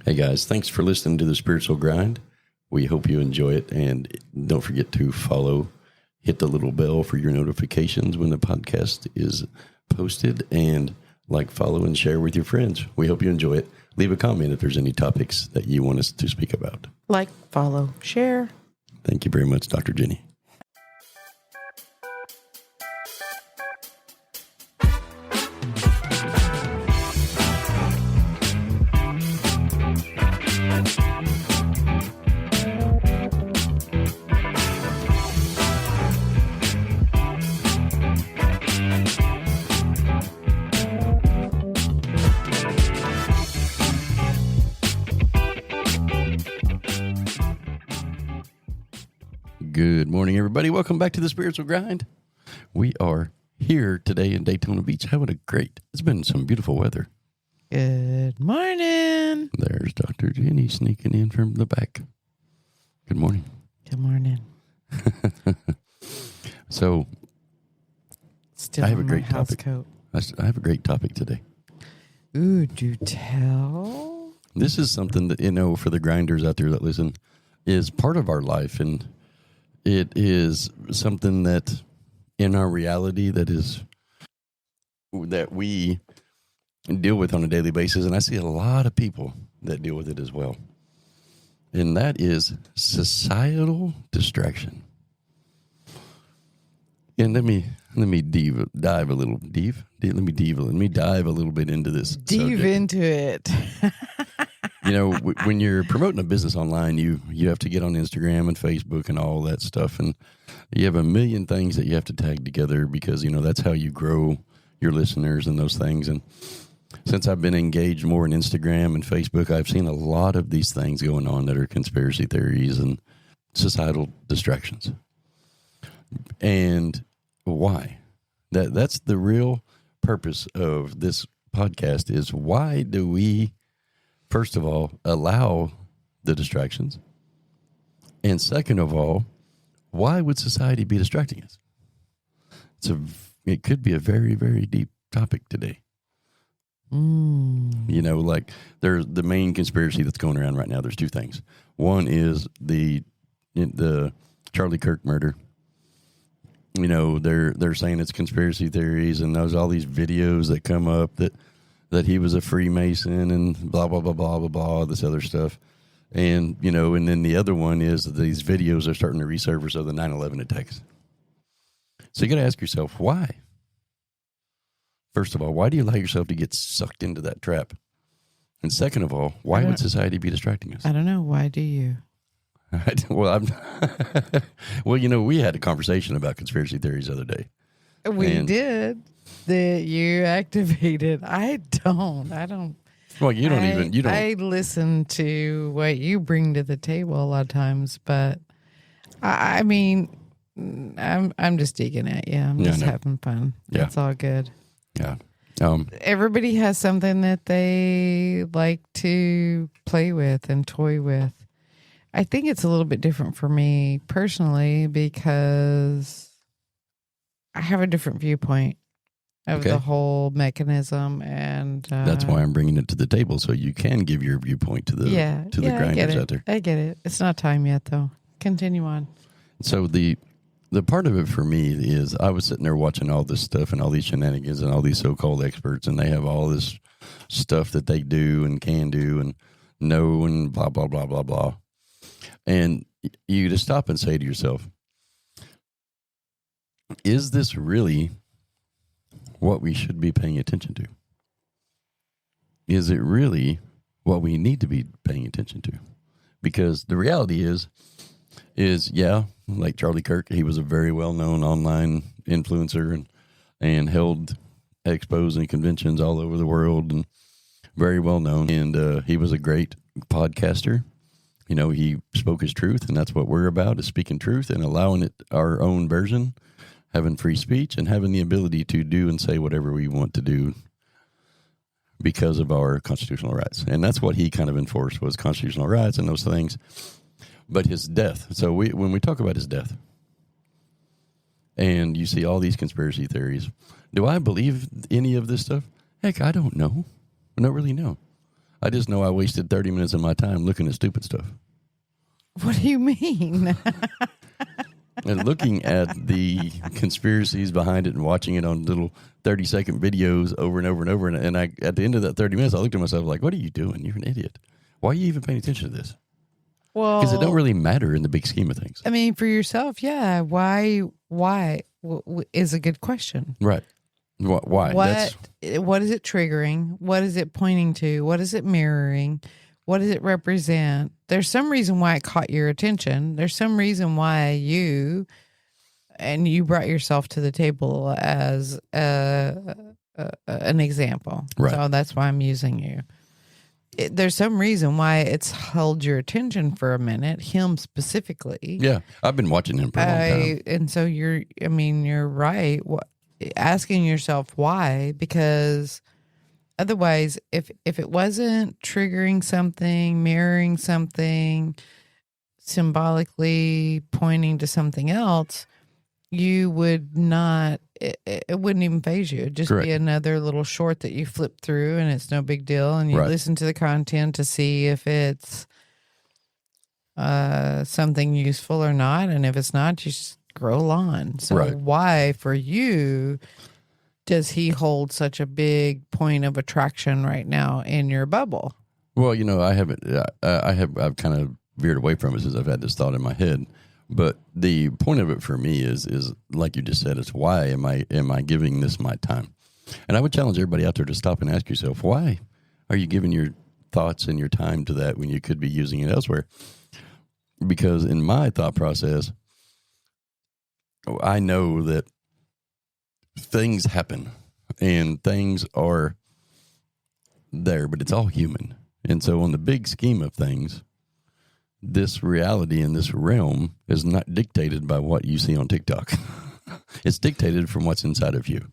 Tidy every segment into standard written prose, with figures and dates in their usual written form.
Hey guys, thanks for listening to the Spiritual Grind. We hope you enjoy it, and don't forget to follow, hit the little bell for your notifications when the podcast is posted, and follow, and share with your friends. We hope you enjoy it. Leave a comment if there's any topics that you want us to speak about. Like, follow, share. Thank you very much, Dr. Jenny. Good morning, everybody. Welcome back to the Spiritual Grind. We are here today in Daytona Beach it's been some beautiful weather. Good morning. There's Dr. Jenny sneaking in from the back. Good morning. Good morning. So, Still I have in a great my house topic. coat. I have a great topic today. Ooh, do tell. This is something that, for the grinders out there that listen, is part of our life, and it is something that in our reality that we deal with on a daily basis. And I see a lot of people that deal with it as well. And that is societal distraction. And let me dive a little bit into this. Dive into it. When you're promoting a business online, you have to get on Instagram and Facebook and all that stuff. And you have a million things that you have to tag together because, that's how you grow your listeners and those things. And since I've been engaged more in Instagram and Facebook, I've seen a lot of these things going on that are conspiracy theories and societal distractions. And why? That's the real purpose of this podcast is why do we, first of all, allow the distractions? And second of all, why would society be distracting us? It could be a very, very deep topic today. There's the main conspiracy that's going around right now. There's two things. One is the Charlie Kirk murder. They're saying it's conspiracy theories, and there's all these videos that come up that he was a Freemason and blah, blah, blah, blah, blah, blah, this other stuff. And, and then the other one is that these videos are starting to resurface of the 9/11 attacks. So you got to ask yourself, why? First of all, why do you allow yourself to get sucked into that trap? And second of all, why would society be distracting us? I don't know. Why do you? Well, we had a conversation about conspiracy theories the other day. We did. That you activated. I don't. Well, you don't. I listen to what you bring to the table a lot of times, but I'm just digging at you. I'm just having fun. Yeah. It's all good. Yeah. Everybody has something that they like to play with and toy with. I think it's a little bit different for me personally because I have a different viewpoint of the whole mechanism, and that's why I'm bringing it to the table so you can give your viewpoint to the grinders out there. I get it. It's not time yet, though. Continue on. So the part of it for me is I was sitting there watching all this stuff and all these shenanigans and all these so-called experts, and they have all this stuff that they do and can do and know and blah, blah, blah, blah, blah. And you just stop and say to yourself, is this really what we should be paying attention to? Is it really what we need to be paying attention to? Because the reality is like Charlie Kirk, he was a very well-known online influencer and held expos and conventions all over the world and very well-known. And he was a great podcaster. He spoke his truth, and that's what we're about, is speaking truth and allowing it our own version, having free speech and having the ability to do and say whatever we want to do because of our constitutional rights. And that's what he kind of enforced, was constitutional rights and those things. But his death, so when we talk about his death, and you see all these conspiracy theories, do I believe any of this stuff? Heck, I don't know. I don't really know. I just know I wasted 30 minutes of my time looking at stupid stuff. What do you mean? And looking at the conspiracies behind it and watching it on little 30-second videos over and over and over. And I, at the end of that 30 minutes, I looked at myself like, what are you doing? You're an idiot. Why are you even paying attention to this? Well, Because it don't really matter in the big scheme of things. I mean, for yourself, yeah. Why is a good question. Right. Why? What is it triggering? What is it pointing to? What is it mirroring? What does it represent? There's some reason why it caught your attention. There's some reason why you brought yourself to the table as an example. Right. So that's why I'm using you. There's some reason why it's held your attention for a minute, him specifically. Yeah. I've been watching him for a long time. And so you're right. Asking yourself why, because otherwise, if it wasn't triggering something, mirroring something, symbolically pointing to something else, you would not, it wouldn't even phase you. It'd just Correct. be another little short that you flip through and it's no big deal. And you Right. listen to the content to see if it's something useful or not. And if it's not, you scroll on. So Right. why for you does he hold such a big point of attraction right now in your bubble? Well, I haven't. I've kind of veered away from it since I've had this thought in my head. But the point of it for me is like you just said. It's why am I giving this my time? And I would challenge everybody out there to stop and ask yourself, why are you giving your thoughts and your time to that when you could be using it elsewhere? Because in my thought process, I know that things happen and things are there, but it's all human. And so on the big scheme of things, this reality in this realm is not dictated by what you see on TikTok. It's dictated from what's inside of you.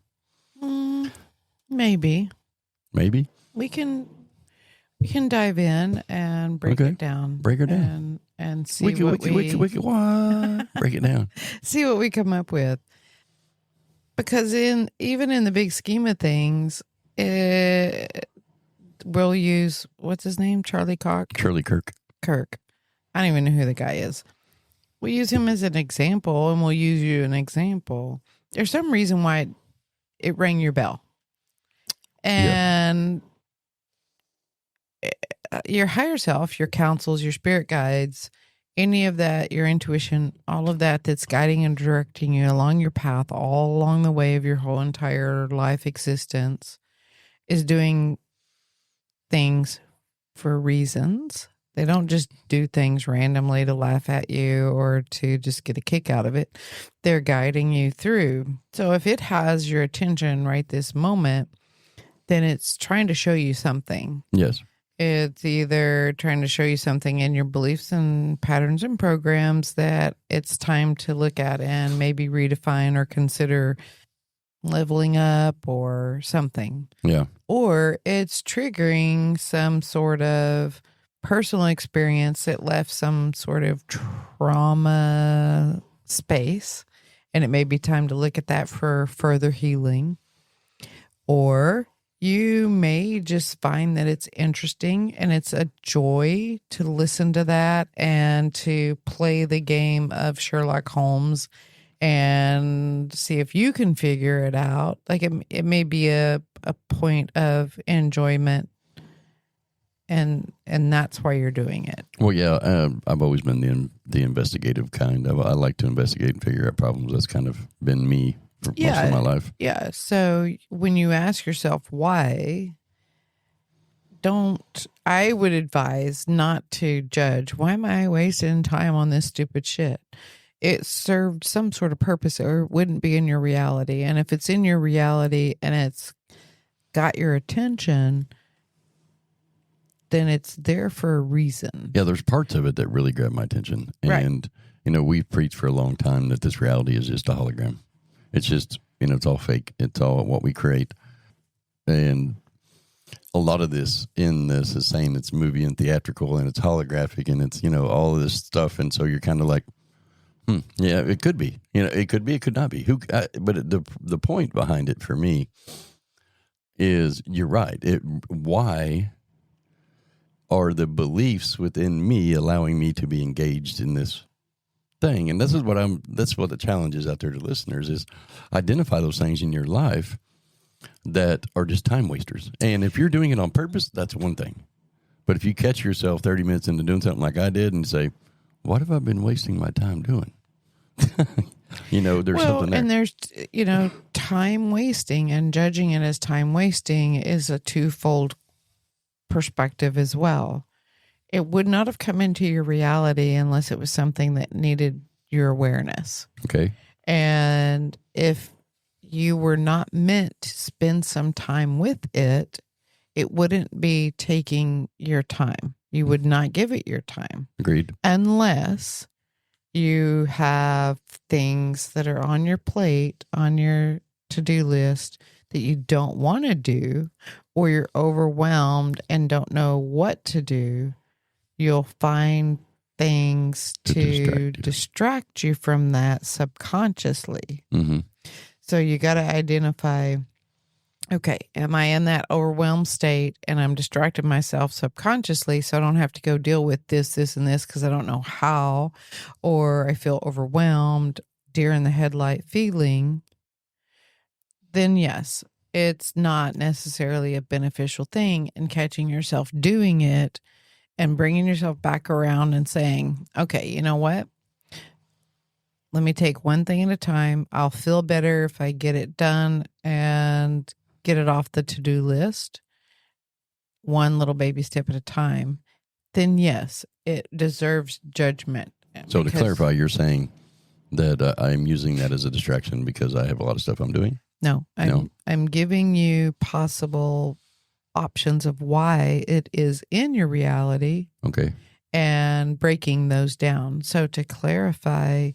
Maybe. Maybe? We can dive in and break it down. Break her down. And see what break it down. See what we come up with. Because even in the big scheme of things, we'll use, what's his name? Charlie Kirk. I don't even know who the guy is. We'll use him as an example, and we'll use you an example. There's some reason why it rang your bell. And your higher self, your counsels, your spirit guides, any of that, your intuition, all of that that's guiding and directing you along your path, all along the way of your whole entire life existence, is doing things for reasons. They don't just do things randomly to laugh at you or to just get a kick out of it. They're guiding you through. So if it has your attention right this moment, then it's trying to show you something. Yes. It's either trying to show you something in your beliefs and patterns and programs that it's time to look at and maybe redefine or consider leveling up or something. Yeah. Or it's triggering some sort of personal experience that left some sort of trauma space, and it may be time to look at that for further healing. Or you may just find that it's interesting and it's a joy to listen to that and to play the game of Sherlock Holmes and see if you can figure it out. Like it may be a point of enjoyment, and that's why you're doing it. Well, yeah, I've always been the investigative kind. I like to investigate and figure out problems. That's kind of been me for most of my life. Yeah. So when you ask yourself why, I would advise not to judge. Why am I wasting time on this stupid shit? It served some sort of purpose or it wouldn't be in your reality. And if it's in your reality and it's got your attention, then it's there for a reason. Yeah, there's parts of it that really grab my attention. And, we've preached for a long time that this reality is just a hologram. It's just, it's all fake. It's all what we create. And a lot of this is saying it's movie and theatrical and it's holographic and it's, all of this stuff. And so you're kind of like, yeah, it could be. It could be, it could not be. But the point behind it for me is you're right. Why are the beliefs within me allowing me to be engaged in this thing? And this is that's what the challenge is out there to listeners, is identify those things in your life that are just time wasters. And if you're doing it on purpose, that's one thing. But if you catch yourself 30 minutes into doing something like I did and say, what have I been wasting my time doing? There's something there. And there's, time wasting, and judging it as time wasting is a twofold perspective as well. It would not have come into your reality unless it was something that needed your awareness. Okay. And if you were not meant to spend some time with it, it wouldn't be taking your time. You would not give it your time. Agreed. Unless you have things that are on your plate, on your to-do list that you don't want to do, or you're overwhelmed and don't know what to do. You'll find things to distract you from that subconsciously. Mm-hmm. So you got to identify, okay, am I in that overwhelmed state and I'm distracting myself subconsciously so I don't have to go deal with this, and this because I don't know how, or I feel overwhelmed, deer in the headlight feeling, then yes, it's not necessarily a beneficial thing. And catching yourself doing it and bringing yourself back around and saying, okay, you know what? Let me take one thing at a time. I'll feel better if I get it done and get it off the to-do list, one little baby step at a time. Then yes, it deserves judgment. So to clarify, you're saying that I'm using that as a distraction because I have a lot of stuff I'm doing? No, I'm giving you possible options of why it is in your reality. Okay. And breaking those down. So to clarify,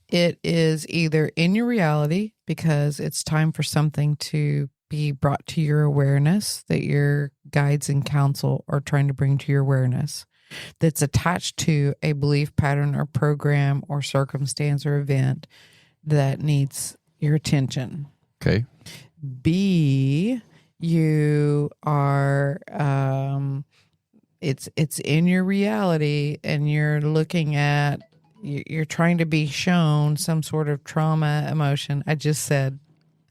it is either in your reality because it's time for something to be brought to your awareness that your guides and counsel are trying to bring to your awareness, that's attached to a belief pattern or program or circumstance or event that needs your attention. Okay. B, you are, it's in your reality and you're looking at, you're trying to be shown some sort of trauma emotion. I just said,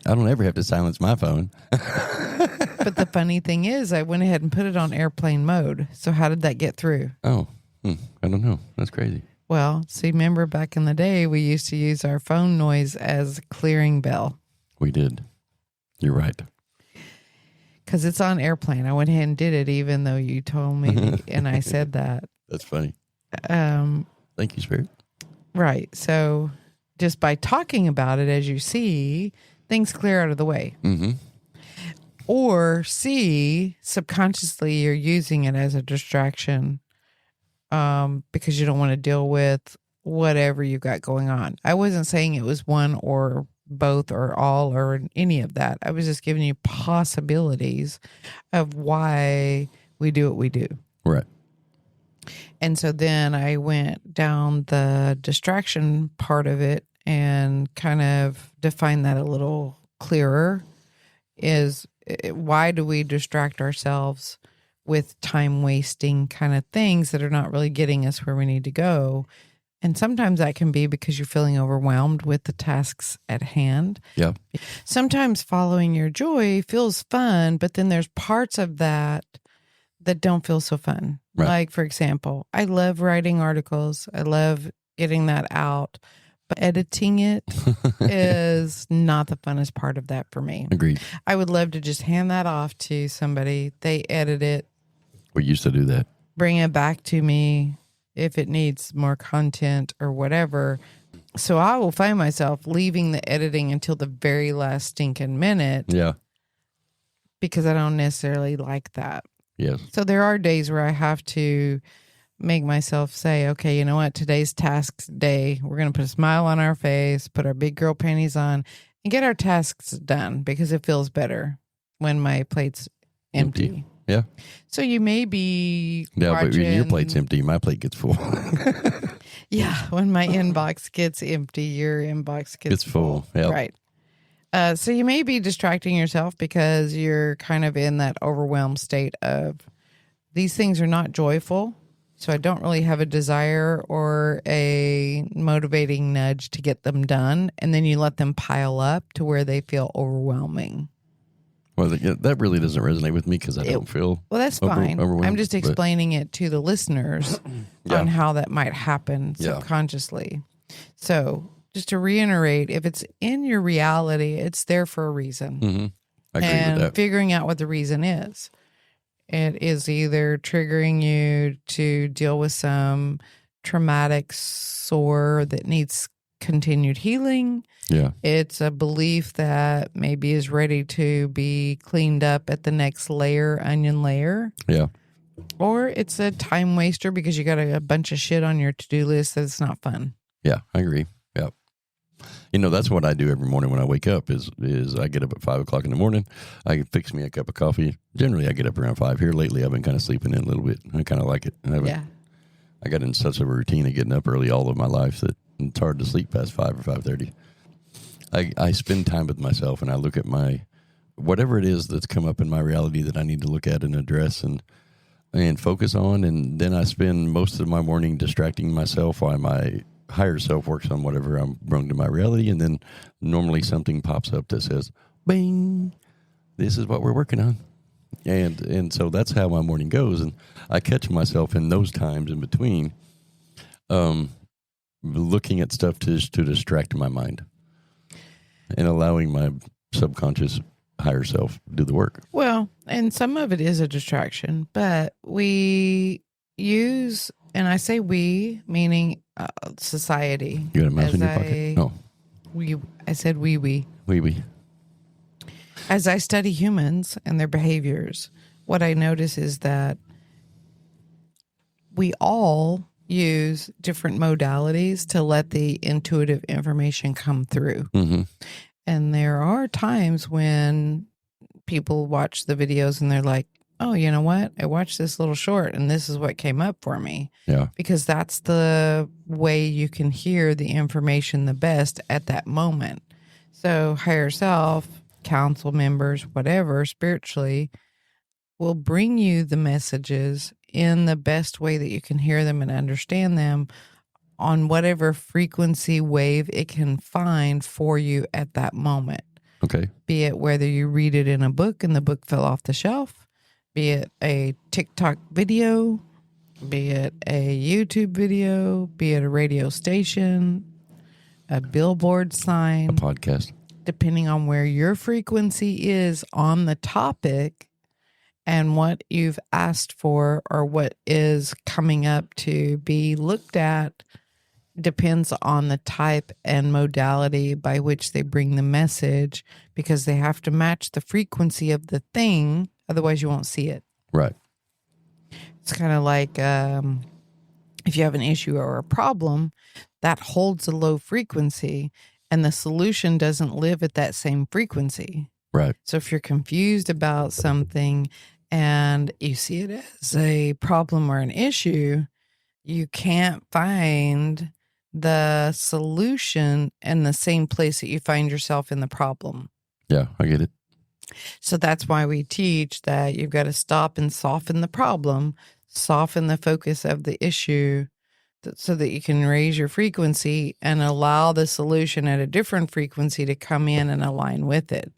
I don't ever have to silence my phone. But the funny thing is, I went ahead and put it on airplane mode. So how did that get through? Oh, I don't know. That's crazy. Well, see, remember back in the day, we used to use our phone noise as a clearing bell. We did. You're right. Because it's on airplane. I went ahead and did it even though you told me and I said that. That's funny. Thank you, Spirit. Right. So just by talking about it, as you see, things clear out of the way. Mm-hmm. Or C, subconsciously you're using it as a distraction because you don't want to deal with whatever you got going on. I wasn't saying it was one or both or all or any of that. I was just giving you possibilities of why we do what we do. Right. And so then I went down the distraction part of it and kind of defined that a little clearer. Is why do we distract ourselves with time wasting kind of things that are not really getting us where we need to go? And sometimes that can be because you're feeling overwhelmed with the tasks at hand. Yeah. Sometimes following your joy feels fun, but then there's parts of that don't feel so fun. Right. Like, for example, I love writing articles. I love getting that out. But editing it is not the funnest part of that for me. Agreed. I would love to just hand that off to somebody. They edit it. We used to do that. Bring it back to me if it needs more content or whatever. So I will find myself leaving the editing until the very last stinking minute. Yeah. Because I don't necessarily like that. Yes. So there are days where I have to make myself say, okay, you know what? Today's tasks day. We're going to put a smile on our face, put our big girl panties on, and get our tasks done because it feels better when my plate's empty. Yeah. So you may be but watching, when your plate's empty, my plate gets full. Yeah. When my inbox gets empty, your inbox gets full. Yep. Right. So you may be distracting yourself because you're kind of in that overwhelmed state of these things are not joyful. So I don't really have a desire or a motivating nudge to get them done. And then you let them pile up to where they feel overwhelming. Well, that really doesn't resonate with me because I don't feel well. That's fine. overwhelmed. I'm just explaining it to the listeners on how that might happen subconsciously. So just to reiterate, if it's in your reality, it's there for a reason. Mm-hmm. I agree with that. Figuring out what the reason is. It is either triggering you to deal with some traumatic sore that needs continued healing. Yeah. It's a belief that maybe is ready to be cleaned up at the next layer, onion layer. Yeah. Or it's a time waster because you got a bunch of shit on your to-do list that's not fun. Yeah, I agree. Yeah. That's what I do every morning when I wake up is I get up at 5 o'clock in the morning. I fix me a cup of coffee. Generally, I get up around 5. Here lately, I've been kind of sleeping in a little bit. I kind of like it. I got in such a routine of getting up early all of my life that it's hard to sleep past 5 or 5:30. I spend time with myself and I look at whatever it is that's come up in my reality that I need to look at and address and focus on. And then I spend most of my morning distracting myself while my higher self works on whatever I'm brought to my reality. And then normally something pops up that says, bing, this is what we're working on. And so that's how my morning goes. And I catch myself in those times in between, looking at stuff to distract my mind and allowing my subconscious higher self do the work. Well, and some of it is a distraction, but we use, and I say we, meaning society. You got a mouse in your pocket? No. I said we. We. As I study humans and their behaviors, what I notice is that we all use different modalities to let the intuitive information come through. Mm-hmm. And there are times when people watch the videos and they're like, oh, you know what? I watched this little short and this is what came up for me. Yeah. Because that's the way you can hear the information the best at that moment. So higher self, council members, whatever, spiritually, will bring you the messages in the best way that you can hear them and understand them on whatever frequency wave it can find for you at that moment. Okay. Be it whether you read it in a book and the book fell off the shelf, be it a TikTok video, be it a YouTube video, be it a radio station, a billboard sign, a podcast. Depending on where your frequency is on the topic and what you've asked for or what is coming up to be looked at, depends on the type and modality by which they bring the message, because they have to match the frequency of the thing. Otherwise, you won't see it. Right. It's kind of like if you have an issue or a problem that holds a low frequency and the solution doesn't live at that same frequency. Right. So if you're confused about something and you see it as a problem or an issue, you can't find the solution in the same place that you find yourself in the problem. Yeah, I get it. So that's why we teach that you've got to stop and soften the problem, soften the focus of the issue so that you can raise your frequency and allow the solution at a different frequency to come in and align with it.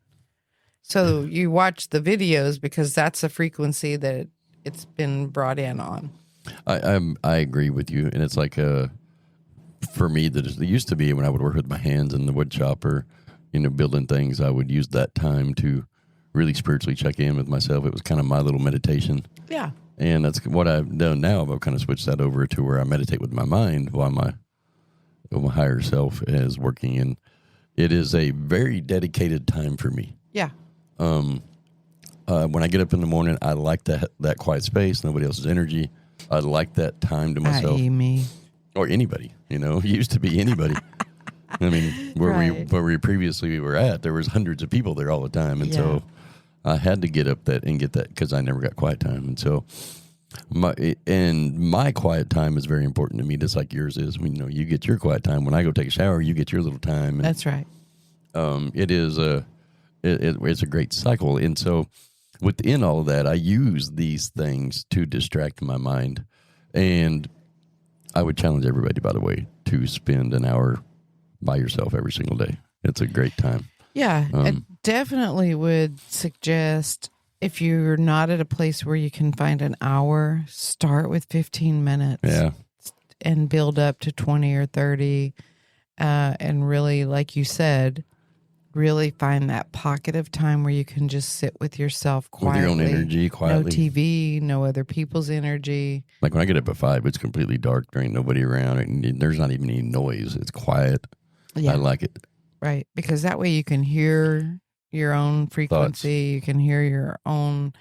So you watch the videos because that's the frequency that it's been brought in on. I agree with you. And it's like, for me, that it used to be when I would work with my hands in the wood shop or, building things, I would use that time to really spiritually check in with myself. It was kind of my little meditation. Yeah. And that's what I've done now. I've kind of switched that over to where I meditate with my mind while my higher self is working. And it is a very dedicated time for me. Yeah. When I get up in the morning, I like that quiet space, nobody else's energy. I like that time to myself. I.e. me. Or anybody, it used to be anybody. I mean, where we previously were at, there was hundreds of people there all the time. And so I had to get up and get that because I never got quiet time. And so my quiet time is very important to me, just like yours is. You get your quiet time. When I go take a shower, you get your little time. And, that's right. It is it's a great cycle. And so within all of that, I use these things to distract my mind. And I would challenge everybody, by the way, to spend an hour by yourself every single day. It's a great time. Yeah, I definitely would suggest, if you're not at a place where you can find an hour, start with 15 minutes. Yeah. And build up to 20 or 30. And really, like you said, really find that pocket of time where you can just sit with yourself quietly. With your own energy, quietly. No TV, no other people's energy. Like when I get up at 5, it's completely dark. There ain't nobody around. And there's not even any noise. It's quiet. Yeah. I like it. Right. Because that way you can hear your own frequency. Thoughts. You can hear your own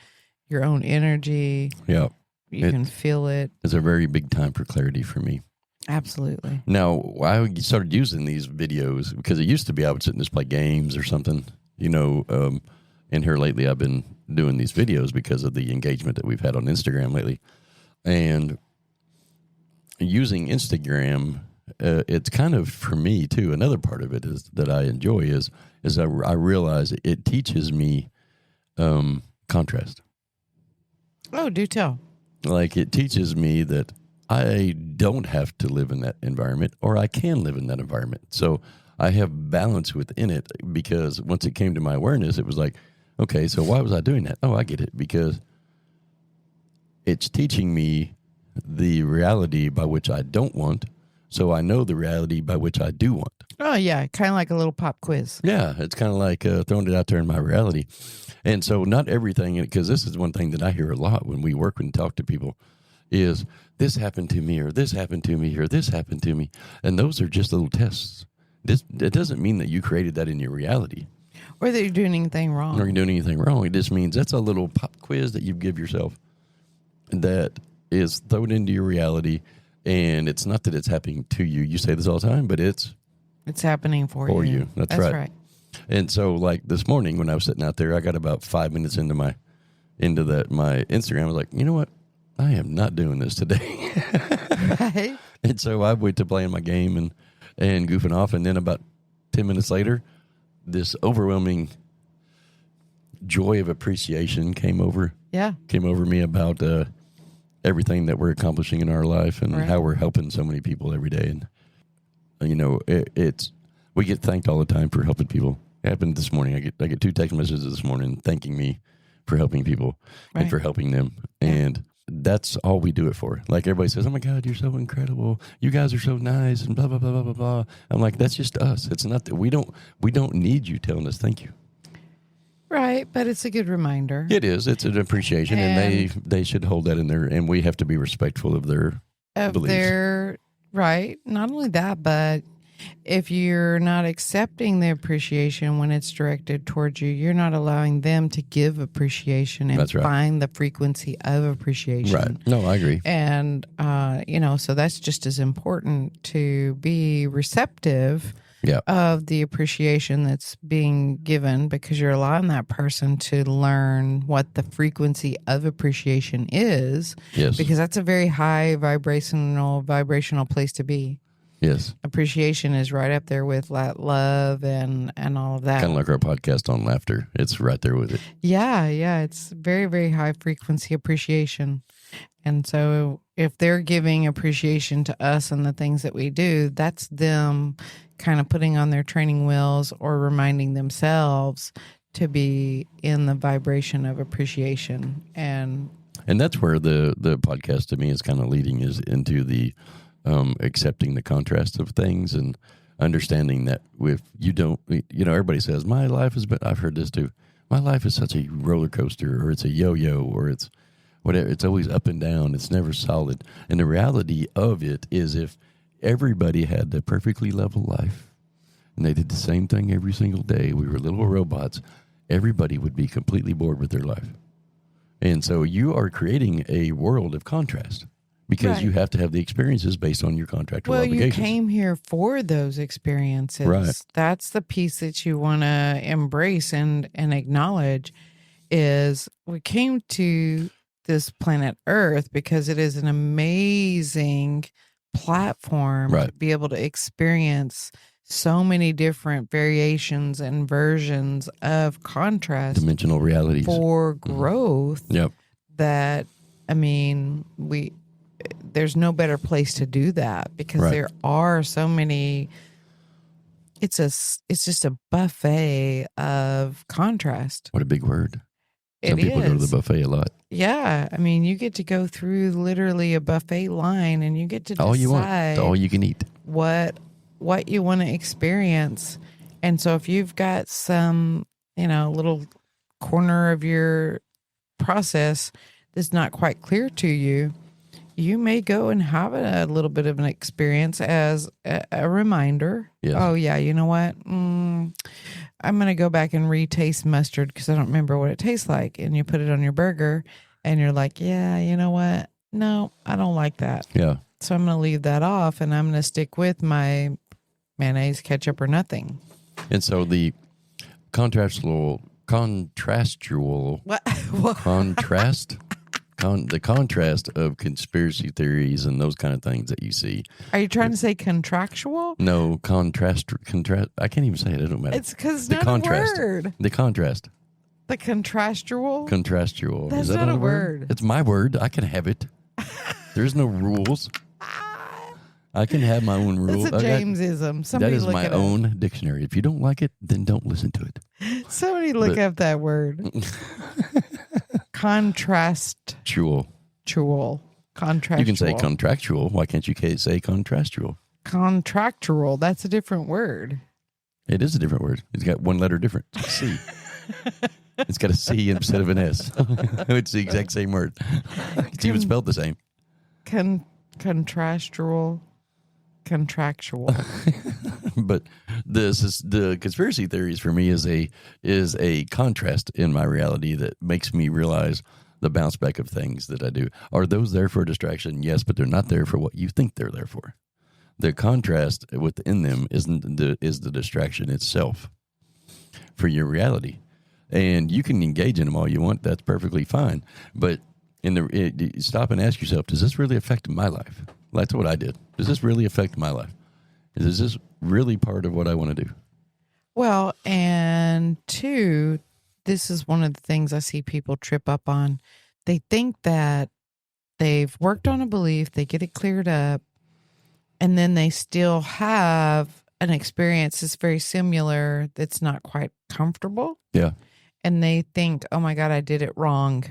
energy. Yeah. You can feel it. It's a very big time for clarity for me. Absolutely. Now, I started using these videos because it used to be I would sit and just play games or something, and here lately I've been doing these videos because of the engagement that we've had on Instagram lately. And using Instagram, it's kind of, for me too, another part of it is that I enjoy is I realize it teaches me contrast. Oh, do tell. Like, it teaches me that I don't have to live in that environment, or I can live in that environment. So I have balance within it, because once it came to my awareness, it was like, okay, so why was I doing that? Oh, I get it. Because it's teaching me the reality by which I don't want, so I know the reality by which I do want. Oh, yeah. Kind of like a little pop quiz. Yeah, it's kind of like throwing it out there in my reality. And so not everything, because this is one thing that I hear a lot when we work and talk to people, is this happened to me, or this happened to me, or this happened to me. And those are just little tests. It doesn't mean that you created that in your reality. Or that you're doing anything wrong. Or you're doing anything wrong. It just means that's a little pop quiz that you give yourself that is thrown into your reality. And it's not that it's happening to you. You say this all the time, but it's happening for you. That's right. And so, like this morning when I was sitting out there, I got about 5 minutes into my Instagram. I was like, you know what? I am not doing this today. Right. And so I went to playing my game and goofing off. And then about 10 minutes later, this overwhelming joy of appreciation came over me about everything that we're accomplishing in our life and how we're helping so many people every day. And, we get thanked all the time for helping people. It happened this morning. I get 2 text messages this morning thanking me for helping people and for helping them. Yeah. And that's all we do it for. Like, everybody says, oh my God, you're so incredible. You guys are so nice and blah, blah, blah, blah, blah, blah. I'm like, that's just us. It's not that we don't need you telling us thank you. Right. But it's a good reminder. It is. It's an appreciation, and they should hold that in there, and we have to be respectful of their beliefs. Right. Not only that, but if you're not accepting the appreciation when it's directed towards you, you're not allowing them to give appreciation and find the frequency of appreciation. Right. No, I agree. And, so that's just as important, to be receptive of the appreciation that's being given, because you're allowing that person to learn what the frequency of appreciation is. Yes. Because that's a very high vibrational place to be. Yes. Appreciation is right up there with love and all of that. Kind of like our podcast on laughter. It's right there with it. Yeah. It's very, very high frequency appreciation. And so if they're giving appreciation to us and the things that we do, that's them kind of putting on their training wheels or reminding themselves to be in the vibration of appreciation. And that's where the podcast to me is kind of leading, is into the accepting the contrast of things and understanding that if you don't, everybody says, my life has been, I've heard this too, my life is such a roller coaster, or it's a yo-yo, or it's whatever. It's always up and down. It's never solid. And the reality of it is, if everybody had the perfectly level life and they did the same thing every single day, we were little robots, everybody would be completely bored with their life. And so you are creating a world of contrast, because you have to have the experiences based on your contractual obligations. You came here for those experiences. Right. That's the piece that you want to embrace and acknowledge, is we came to this planet Earth because it is an amazing platform to be able to experience so many different variations and versions of contrast Dimensional realities. for growth Yep. that, I mean, there's no better place to do that because Right. there are so many. It's just a buffet of contrast. What a big word. Some It people go to the is. buffet a lot. Yeah, I mean, you get to go through literally a buffet line, and you get to All you want. decide It's all you can eat. what you want to experience. And so if you've got some, little corner of your process that's not quite clear to you, you may go and have a little bit of an experience as a reminder. Yes. Oh, yeah, you know what? I'm going to go back and retaste mustard because I don't remember what it tastes like. And you put it on your burger and you're like, yeah, you know what? No, I don't like that. Yeah. So I'm going to leave that off and I'm going to stick with my mayonnaise, ketchup, or nothing. And so the contrastual What? contrast, the contrast of conspiracy theories and those kind of things that you see. Are you trying to say contractual? No, contrast. I can't even say it. It don't matter. It's because the not contrast. a word. The contrast. The contrastual? Contrastual. That's Is that not a word? word. It's my word. I can have it. There's no rules. I can have my own rules. That's a Jamesism. Somebody that is look my it own dictionary. If you don't like it, then don't listen to it. Somebody look up that word. Contrastual. Contractual. You can say contractual. Why can't you say contrastual? Contractual. That's a different word. It is a different word. It's got one letter different. C. It's got a C instead of an S. It's the exact same word. It's even spelled the same. Contractual. But the conspiracy theories for me is a contrast in my reality that makes me realize the bounce back of things that I do. Are those there for a distraction? Yes, but they're not there for what you think they're there for. The contrast within them is the distraction itself for your reality. And you can engage in them all you want. That's perfectly fine. But stop and ask yourself, does this really affect my life? That's what I did. Does this really affect my life? Is this really part of what I want to do? Well, and two, this is one of the things I see people trip up on. They think that they've worked on a belief, they get it cleared up, and then they still have an experience that's very similar that's not quite comfortable. Yeah. And they think, oh my God, I did it wrong,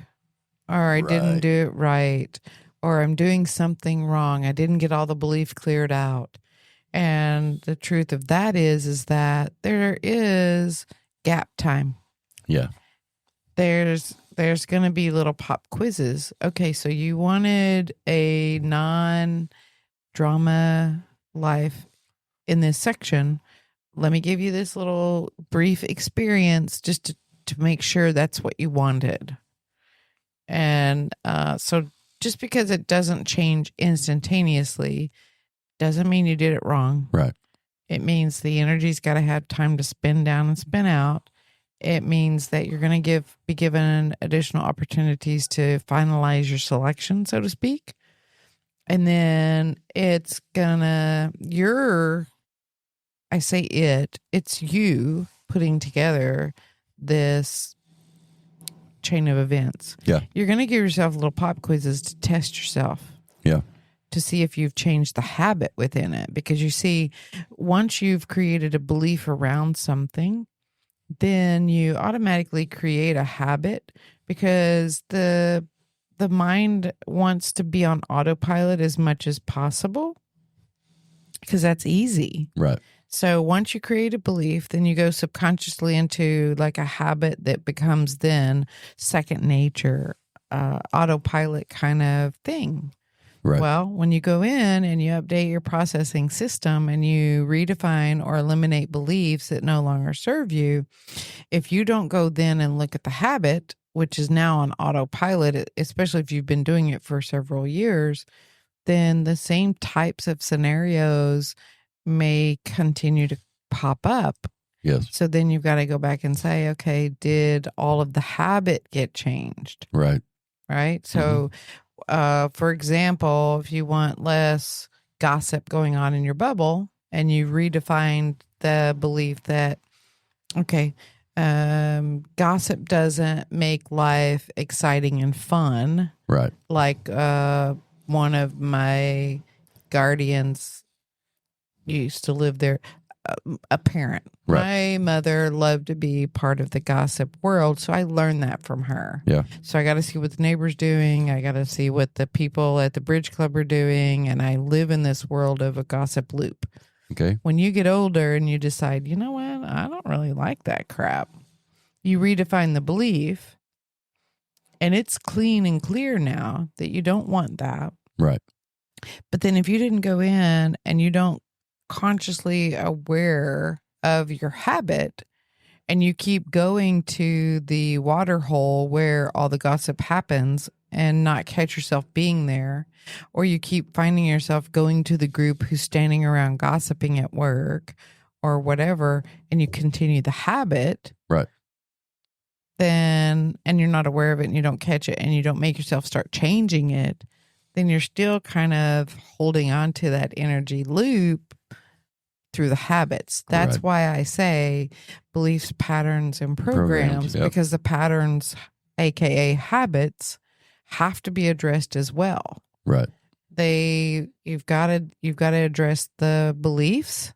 or I didn't do it right, or I'm doing something wrong. I didn't get all the belief cleared out. And the truth of that is that there is gap time. Yeah. There's going to be little pop quizzes. Okay, so you wanted a non-drama life in this section. Let me give you this little brief experience just to make sure that's what you wanted. And so just because it doesn't change instantaneously doesn't mean you did it wrong. Right. It means the energy's got to have time to spin down and spin out. It means that you're going to be given additional opportunities to finalize your selection, so to speak. And then it's it's you putting together this chain of events. Yeah. You're going to give yourself little pop quizzes to test yourself. Yeah. To see if you've changed the habit within it. Because you see, once you've created a belief around something, then you automatically create a habit because the mind wants to be on autopilot as much as possible because that's easy. Right. So once you create a belief, then you go subconsciously into like a habit that becomes then second nature, autopilot kind of thing. Right. Well, when you go in and you update your processing system and you redefine or eliminate beliefs that no longer serve you, if you don't go then and look at the habit, which is now on autopilot, especially if you've been doing it for several years, then the same types of scenarios may continue to pop up. Yes. So then you've got to go back and say, okay, did all of the habit get changed? Right. Right. So, for example, if you want less gossip going on in your bubble and you redefined the belief that, okay, gossip doesn't make life exciting and fun. Right. Like one of my guardians used to live there, a parent. Right. My mother loved to be part of the gossip world, so I learned that from her. Yeah. So I got to see what the neighbors doing. I got to see what the people at the bridge club are doing, and I live in this world of a gossip loop. Okay. When you get older and you decide, you know what, I don't really like that crap, you redefine the belief, and it's clean and clear now that you don't want that. Right. But then if you didn't go in and you don't consciously aware of your habit, and you keep going to the water hole where all the gossip happens and not catch yourself being there, or you keep finding yourself going to the group who's standing around gossiping at work or whatever, and you continue the habit, right, then, and you're not aware of it and you don't catch it and you don't make yourself start changing it, then you're still kind of holding on to that energy loop through the habits. That's Right. why I say beliefs, patterns, and programs, Yep. because the patterns, aka habits, have to be addressed as well. Right. You've got to address the beliefs.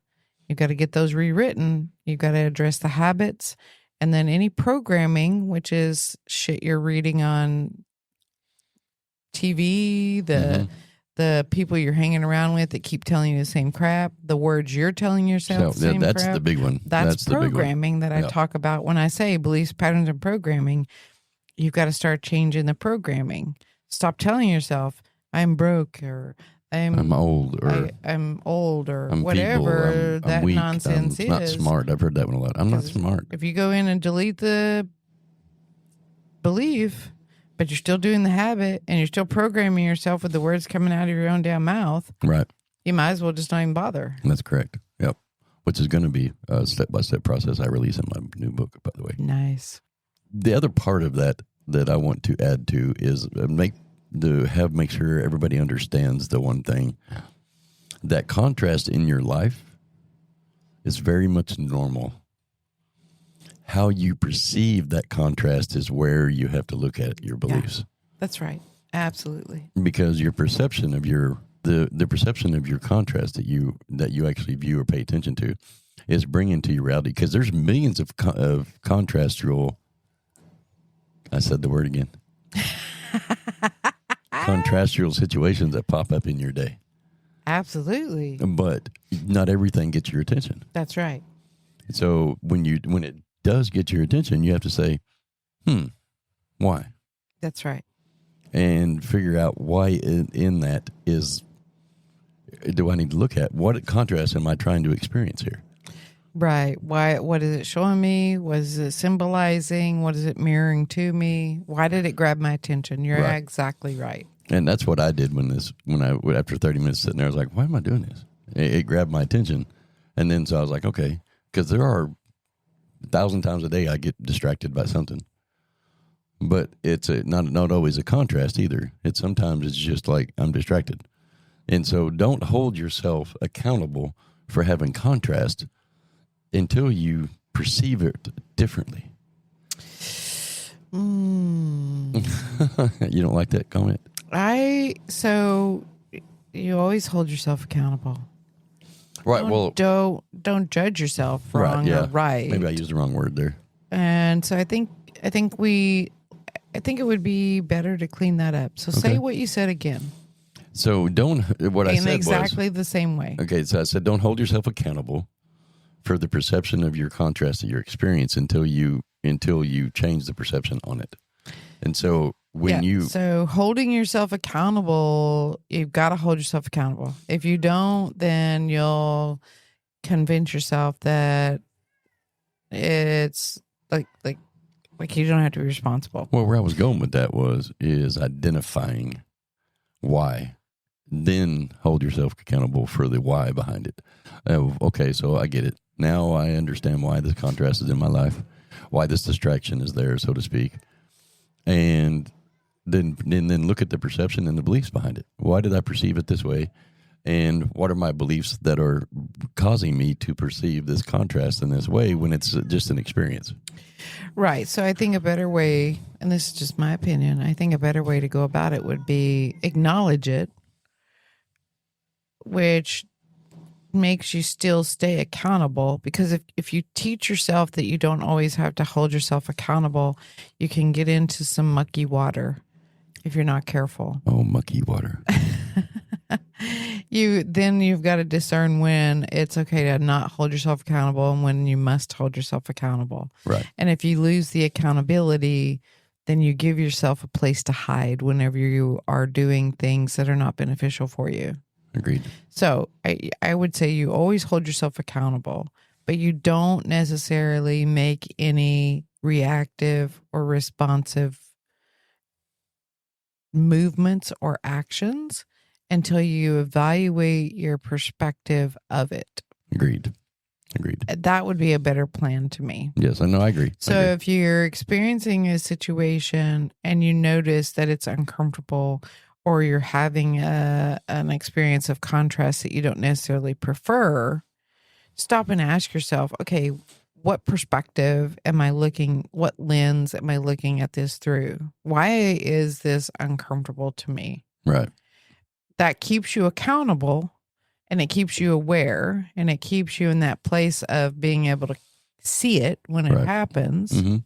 You've got to get those rewritten. You've got to address the habits, and then any programming, which is shit you're reading on TV, the people you're hanging around with that keep telling you the same crap, the words you're telling yourself, So that's crap. the big one. That's the big one. programming that I Yep. talk about when I say beliefs, patterns, and programming. You've got to start changing the programming. Stop telling yourself, I'm broke, or I'm old, or I'm old, or I'm whatever feeble, I'm that weak, nonsense I'm is. not smart. I've heard that one a lot. I'm not 'Cause smart. If you go in and delete the belief, but you're still doing the habit and you're still programming yourself with the words coming out of your own damn mouth, Right. you might as well just not even bother. That's correct. Yep. Which is going to be a step-by-step process I release in my new book, by the way. Nice. The other part of that I want to add to is make sure everybody understands the one thing, that contrast in your life is very much normal. How you perceive that contrast is where you have to look at your beliefs. That's right. Absolutely. Because your perception of the perception of your contrast that you actually view or pay attention to is bringing to your reality. Because there's millions of contrastual. I said the word again. Contrastual situations that pop up in your day. Absolutely. But not everything gets your attention. That's right. So when it does get your attention, you have to say, why? That's right. And figure out why in that do I need to look at? What contrast am I trying to experience here? Right. Why? What is it showing me? What is it symbolizing? What is it mirroring to me? Why did it grab my attention? You're Right. exactly right. And that's what I did after 30 minutes sitting there, I was like, why am I doing this? It grabbed my attention. And then so I was like, okay, because there are 1,000 times a day I get distracted by something. But it's not always a contrast either. Sometimes it's just like I'm distracted. And so don't hold yourself accountable for having contrast until you perceive it differently. You don't like that comment? So you always hold yourself accountable. Right. Don't judge yourself wrong or right. Maybe I used the wrong word there. And so I think it would be better to clean that up. So say what you said again. So what I said was exactly the same way. Okay, so I said don't hold yourself accountable for the perception of your contrast that you experience until you change the perception on it. And so so holding yourself accountable, you've got to hold yourself accountable. If you don't, then you'll convince yourself that it's like you don't have to be responsible. Well, where I was going with that is identifying why, then hold yourself accountable for the why behind it. Okay, so I get it. Now I understand why this contrast is in my life, why this distraction is there, so to speak. And then look at the perception and the beliefs behind it. Why did I perceive it this way? And what are my beliefs that are causing me to perceive this contrast in this way when it's just an experience? Right. So I think a better way, and this is just my opinion, I think a better way to go about it would be acknowledge it, which makes you still stay accountable. Because if you teach yourself that you don't always have to hold yourself accountable, you can get into some mucky water if you're not careful. Oh, mucky water. You've got to discern when it's okay to not hold yourself accountable and when you must hold yourself accountable. Right. And if you lose the accountability, then you give yourself a place to hide whenever you are doing things that are not beneficial for you. Agreed. So I would say you always hold yourself accountable, but you don't necessarily make any reactive or responsive movements or actions until you evaluate your perspective of it. Agreed. That would be a better plan to me. Yes, I know. I agree. So if you're experiencing a situation and you notice that it's uncomfortable, or you're having an experience of contrast that you don't necessarily prefer, stop and ask yourself, okay, what perspective am I looking, what lens am I looking at this through? Why is this uncomfortable to me? Right. That keeps you accountable, and it keeps you aware, and it keeps you in that place of being able to see it when it happens. Mm-hmm.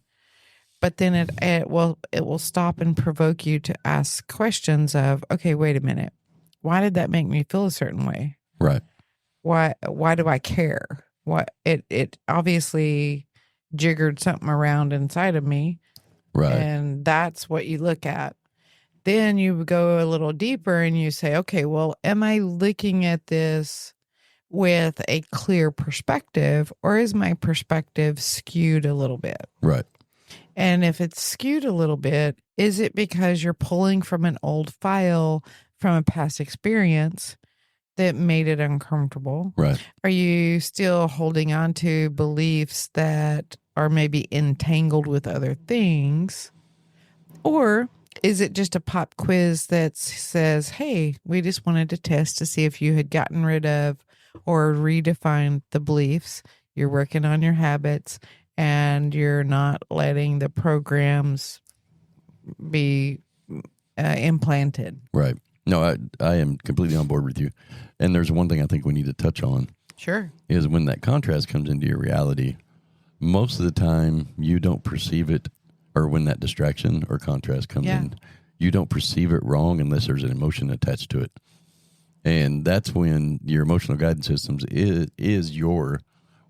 But then it will stop and provoke you to ask questions of, okay, wait a minute. Why did that make me feel a certain way? Right. Why do I care? What it obviously jiggered something around inside of me. Right. And that's what you look at. Then you go a little deeper and you say, okay, well, am I looking at this with a clear perspective, or is my perspective skewed a little bit? Right. And if it's skewed a little bit, is it because you're pulling from an old file from a past experience that made it uncomfortable? Right. Are you still holding on to beliefs that are maybe entangled with other things? Or is it just a pop quiz that says, hey, we just wanted to test to see if you had gotten rid of or redefined the beliefs, you're working on your habits, and you're not letting the programs be implanted. Right. No, I am completely on board with you. And there's one thing I think we need to touch on. Sure. Is when that contrast comes into your reality, most of the time you don't perceive it, or when that distraction or contrast comes in, you don't perceive it wrong unless there's an emotion attached to it. And that's when your emotional guidance systems is your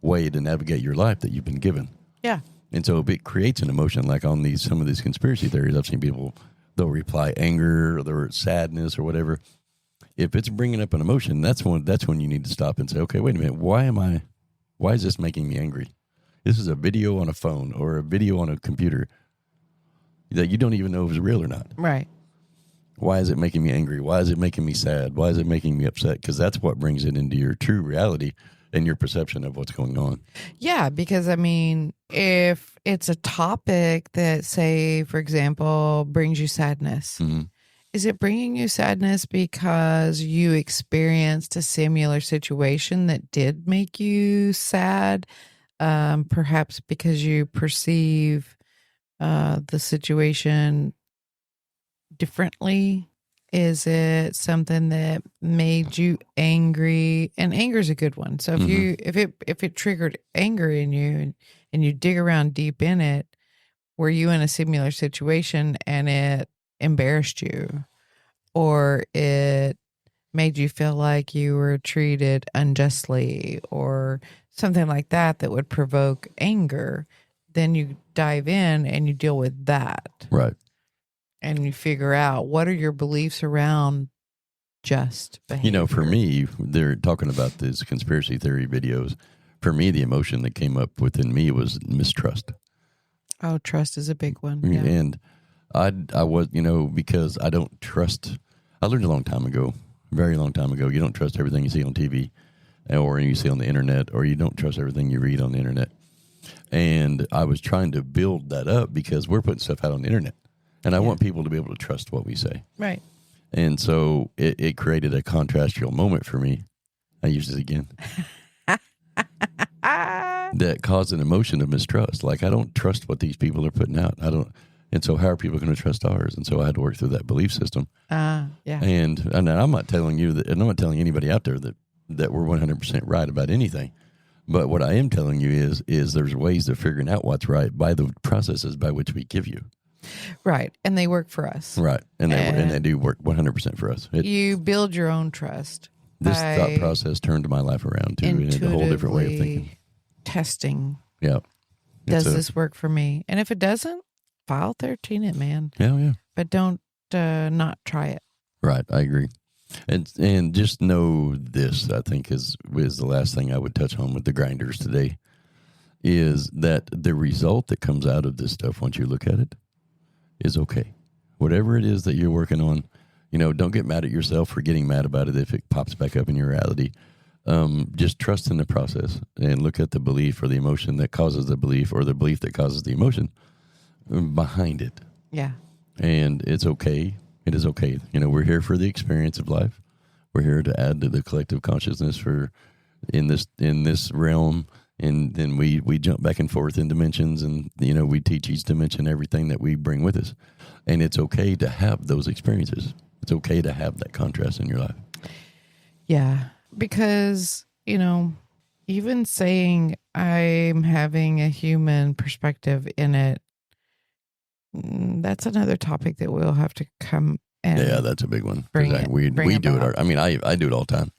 way to navigate your life that you've been given. Yeah. And so if it creates an emotion, like on some of these conspiracy theories, I've seen people, they'll reply anger or sadness or whatever. If it's bringing up an emotion, that's when you need to stop and say, okay, wait a minute, why is this making me angry? This is a video on a phone or a video on a computer that you don't even know if it's real or not. Right. Why is it making me angry? Why is it making me sad? Why is it making me upset? Because that's what brings it into your true reality and your perception of what's going on. Yeah, because I mean, if it's a topic that, say, for example, brings you sadness, is it bringing you sadness because you experienced a similar situation that did make you sad? Perhaps because you perceive the situation differently? Is it something that made you angry? And anger is a good one. So if it triggered anger in you and you dig around deep in it, were you in a similar situation and it embarrassed you, or it made you feel like you were treated unjustly, or something like that that would provoke anger? Then you dive in and you deal with that. Right. And you figure out what are your beliefs around just behavior. For me, they're talking about these conspiracy theory videos. For me, the emotion that came up within me was mistrust. Oh, trust is a big one. Yeah. And I was, because I don't trust. I learned a long time ago, very long time ago, you don't trust everything you see on TV or you see on the internet, or you don't trust everything you read on the internet. And I was trying to build that up because we're putting stuff out on the internet. And I want people to be able to trust what we say. Right. And so it created a contrastial moment for me. I use it again. That caused an emotion of mistrust. Like, I don't trust what these people are putting out. I don't. And so how are people going to trust ours? And so I had to work through that belief system. Yeah. And I'm not telling you that, and I'm not telling anybody out there that we're 100% right about anything. But what I am telling you is there's ways of figuring out what's right by the processes by which we give you. Right. And they work for us. Right. And they do work 100% for us. You build your own trust. This thought process turned my life around too, in a whole different way of thinking. Testing. Yeah. Does this work for me? And if it doesn't, file 13 it, man. Yeah. But don't not try it. Right. I agree. And just know this, I think, is the last thing I would touch on with the grinders today, is that the result that comes out of this stuff, once you look at it, is okay. Whatever it is that you're working on, don't get mad at yourself for getting mad about it if it pops back up in your reality. Just trust in the process and look at the belief or the emotion that causes the belief, or the belief that causes the emotion behind it. Yeah. And it's okay. It is okay. We're here for the experience of life. We're here to add to the collective consciousness in this realm. And then we jump back and forth in dimensions, and we teach each dimension everything that we bring with us. And it's okay to have those experiences. It's okay to have that contrast in your life. Yeah, because even saying I'm having a human perspective in it, that's another topic that we'll have to come and that's a big one. We do it. I do it all the time.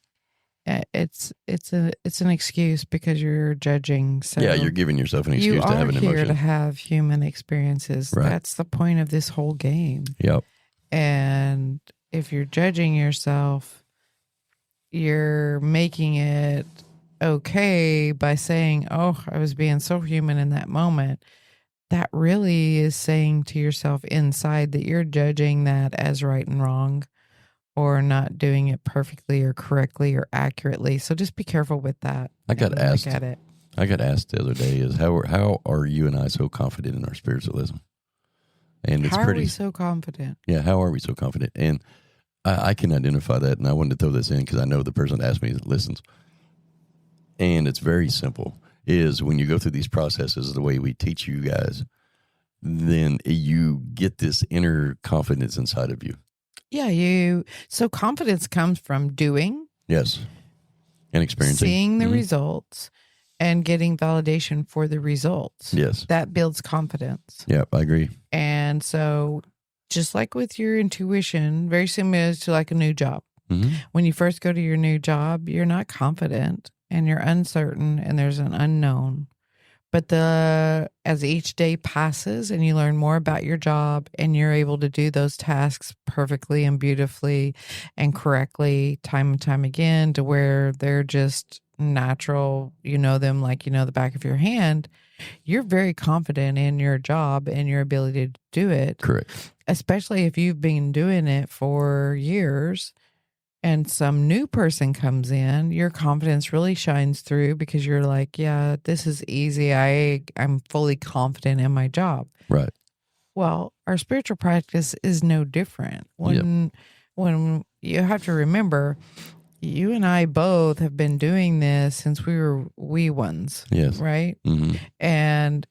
It's an excuse because you're judging. So yeah, you're giving yourself an excuse to have an emotion. You are here to have human experiences. Right. That's the point of this whole game. Yep. And if you're judging yourself, you're making it okay by saying, "Oh, I was being so human in that moment." That really is saying to yourself inside that you're judging that as right and wrong, or not doing it perfectly or correctly or accurately. So just be careful with that. I got asked the other day, is how are you and I so confident in our spiritualism? And it's how are we so confident? Yeah, how are we so confident? And I can identify that, and I wanted to throw this in because I know the person that asked me that listens. And it's very simple. Is when you go through these processes the way we teach you guys, then you get this inner confidence inside of you. Yeah, so confidence comes from doing. Yes. And experiencing. Seeing the results and getting validation for the results. Yes. That builds confidence. Yeah, I agree. And so just like with your intuition, very similar to like a new job. Mm-hmm. When you first go to your new job, you're not confident and you're uncertain and there's an unknown. But as each day passes and you learn more about your job and you're able to do those tasks perfectly and beautifully and correctly time and time again to where they're just natural, them like the back of your hand, you're very confident in your job and your ability to do it. Correct. Especially if you've been doing it for years. And some new person comes in, your confidence really shines through because you're like, yeah, this is easy. I'm fully confident in my job. Right. Well, our spiritual practice is no different. When you have to remember, you and I both have been doing this since we were wee ones. Yes. Right? Mm-hmm. And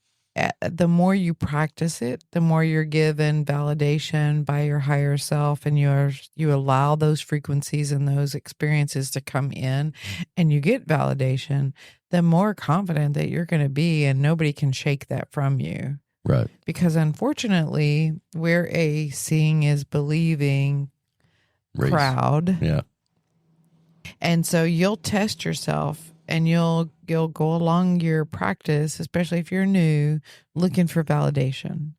the more you practice it, the more you're given validation by your higher self, and you allow those frequencies and those experiences to come in and you get validation, the more confident that you're going to be, and nobody can shake that from you. Right. Because unfortunately, we're a seeing is believing crowd. Yeah. And so you'll test yourself and you'll go along your practice, especially if you're new, looking for validation.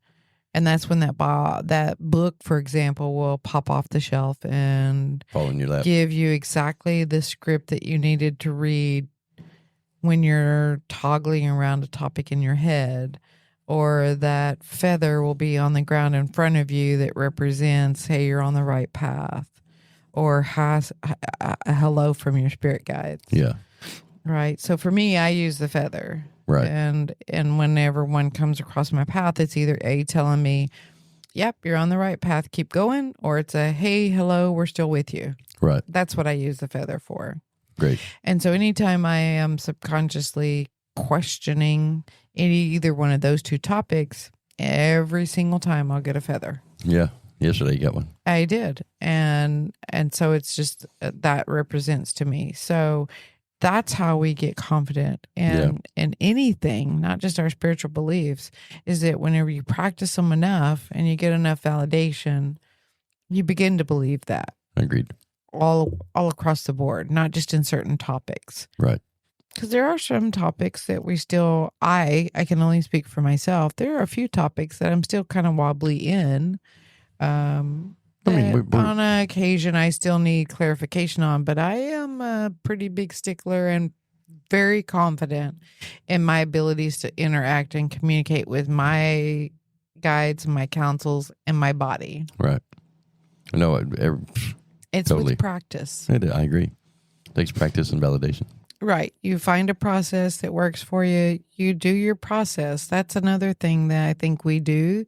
And that's when that book, for example, will pop off the shelf and fall in your lap, give you exactly the script that you needed to read when you're toggling around a topic in your head. Or that feather will be on the ground in front of you that represents, hey, you're on the right path. Or has a hello from your spirit guides. Yeah. Right. So for me, I use the feather. Right. And whenever one comes across my path, it's either A, telling me yep, you're on the right path. Keep going. Or it's a, hey, hello, we're still with you. Right. That's what I use the feather for. Great. And so anytime I am subconsciously questioning either one of those two topics, every single time I'll get a feather. Yeah. Yesterday you got one. I did. And so it's just that represents to me. So that's how we get confident in anything, not just our spiritual beliefs, is that whenever you practice them enough and you get enough validation, you begin to believe that. Agreed. All across the board, not just in certain topics. Right. Because there are some topics that we still, I can only speak for myself. There are a few topics that I'm still kind of wobbly in. On occasion, I still need clarification on, but I am a pretty big stickler and very confident in my abilities to interact and communicate with my guides, my counsels, and my body. Right. No, it's totally. with practice. I agree. It takes practice and validation. Right. You find a process that works for you. You do your process. That's another thing that I think we do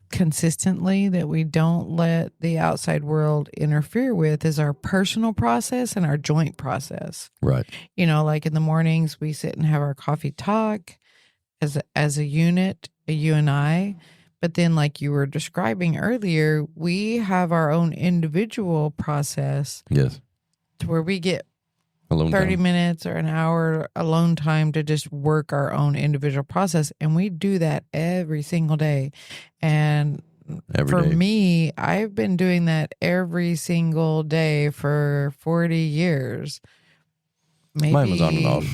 consistently that we don't let the outside world interfere with is our personal process and our joint process. Right. Like in the mornings we sit and have our coffee talk as a unit, you and I. But then like you were describing earlier, we have our own individual process. Yes. To where we get alone 30 time. minutes or an hour alone time to just work our own individual process. And we do that every single day. And for me, I've been doing that every single day for 40 years. Maybe, mine was on and off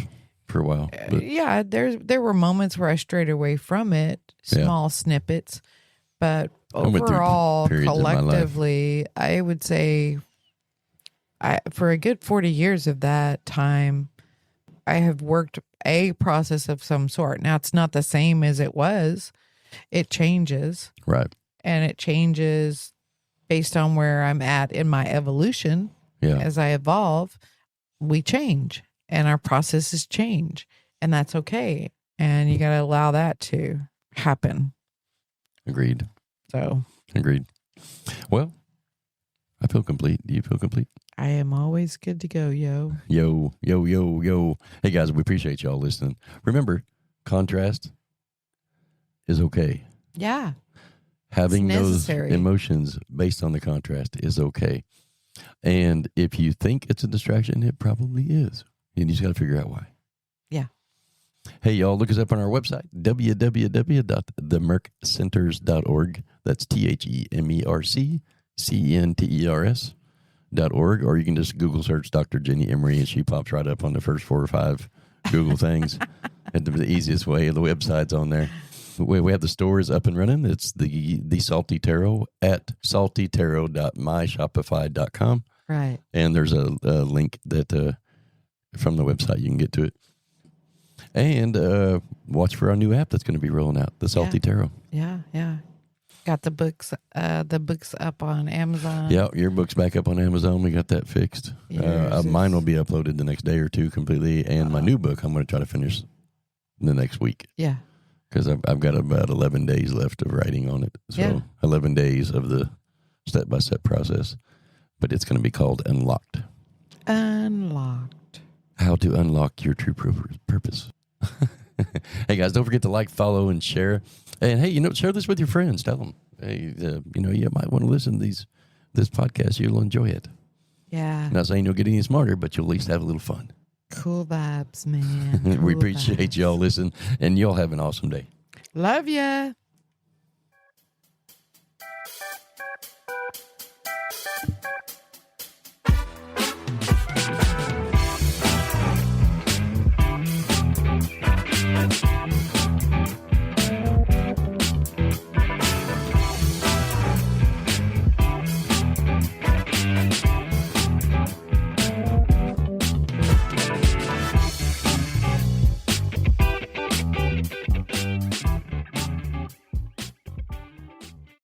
for a while. But. Yeah, there were moments where I strayed away from it, small snippets. But overall, collectively, I would say for a good 40 years of that time, I have worked a process of some sort. Now, it's not the same as it was. It changes. Right. And it changes based on where I'm at in my evolution. Yeah. As I evolve, we change and our processes change. And that's okay. And you got to allow that to happen. Agreed. So. Agreed. Well, I feel complete. Do you feel complete? I am always good to go, yo. Yo, yo, yo, yo. Hey, guys, we appreciate y'all listening. Remember, contrast is okay. Yeah. Having those emotions based on the contrast is okay. And if you think it's a distraction, it probably is. And you just got to figure out why. Yeah. Hey, y'all, look us up on our website, www.themerckcenters.org. That's TheMerckCenters.org, or you can just Google search Dr. Jenny Emery, and she pops right up on the first 4 or 5 Google things. And the easiest way, the website's on there. We have the stores up and running. It's the Salty Tarot at saltytarot.myshopify.com. Right. And there's a link that from the website you can get to it. And watch for our new app that's going to be rolling out, the Salty Tarot. Yeah, yeah. Got the books up on Amazon. Yeah, your book's back up on Amazon. We got that fixed. Mine will be uploaded the next day or two completely. And my new book, I'm going to try to finish the next week. Yeah. Because I've got about 11 days left of writing on it. So 11 days of the step-by-step process. But it's going to be called Unlocked. Unlocked. How to unlock your true purpose. Hey, guys, don't forget to like, follow, and share. And, hey, share this with your friends. Tell them, hey, you might want to listen to this podcast. You'll enjoy it. Yeah. Not saying you'll get any smarter, but you'll at least have a little fun. Cool vibes, man. We appreciate y'all listening, and y'all have an awesome day. Love ya.